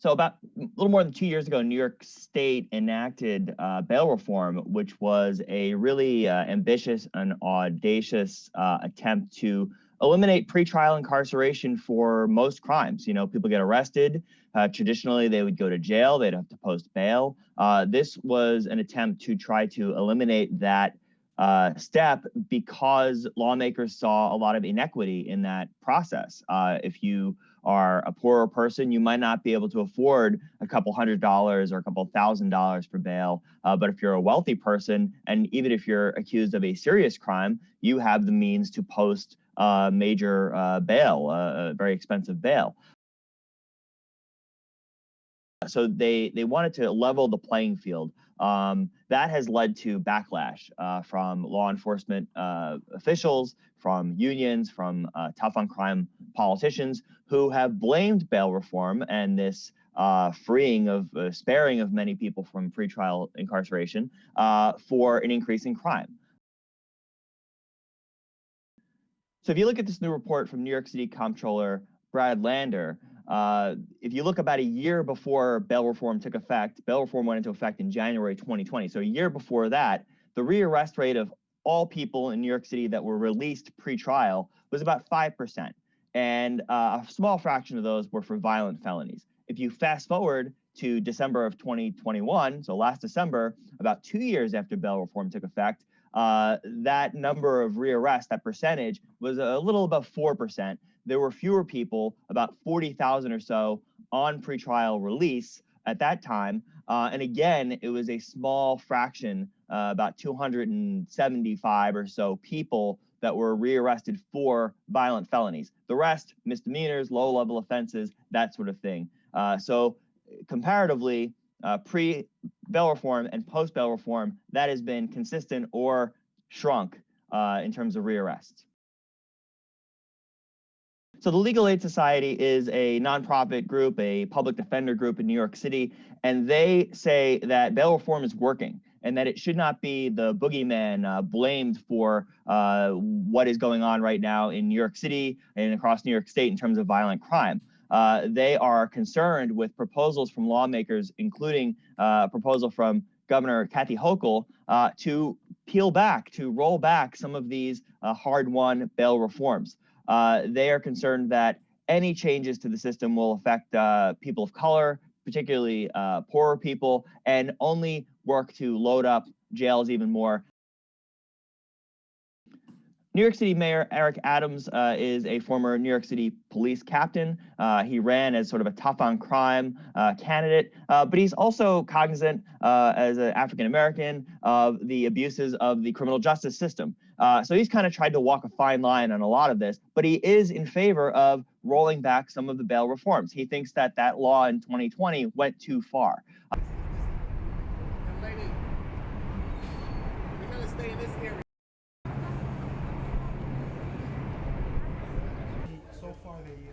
So about a little more than 2 years ago, New York State enacted bail reform, which was a really ambitious and audacious attempt to eliminate pretrial incarceration for most crimes. You know, people get arrested. Traditionally, they would go to jail. They'd have to post bail. This was an attempt to try to eliminate that step because lawmakers saw a lot of inequity in that process. If you are a poorer person, you might not be able to afford a couple $100s or a couple $1,000s for bail. But if you're a wealthy person, and even if you're accused of a serious crime, you have the means to post major bail, a very expensive bail. So they wanted to level the playing field. That has led to backlash from law enforcement officials, from unions, from tough on crime politicians who have blamed bail reform and this sparing of many people from pretrial incarceration for an increase in crime. So if you look at this new report from New York City Comptroller Brad Lander, if you look about a year before bail reform took effect, bail reform went into effect in January 2020. So a year before that, the rearrest rate of all people in New York City that were released pre-trial was about 5%. And a small fraction of those were for violent felonies. If you fast forward to December of 2021, so last December, about 2 years after bail reform took effect, that number of rearrests, that percentage, was a little above 4%. There were fewer people, about 40,000 or so, on pretrial release at that time. And again, it was a small fraction, about 275 or so people that were rearrested for violent felonies. The rest, misdemeanors, low-level offenses, that sort of thing. So comparatively, pre-bail reform and post-bail reform, that has been consistent or shrunk in terms of rearrests. So the Legal Aid Society is a nonprofit group, a public defender group in New York City, and they say that bail reform is working and that it should not be the boogeyman blamed for what is going on right now in New York City and across New York State in terms of violent crime. They are concerned with proposals from lawmakers, including a proposal from Governor Kathy Hochul to roll back some of these hard-won bail reforms. They are concerned that any changes to the system will affect people of color, particularly poorer people, and only work to load up jails even more. New York City Mayor Eric Adams is a former New York City police captain. He ran as sort of a tough on crime candidate, but he's also cognizant as an African American of the abuses of the criminal justice system. So he's kind of tried to walk a fine line on a lot of this, but he is in favor of rolling back some of the bail reforms. He thinks that that law in 2020 went too far. Lady, we're going to stay in this area. So far, they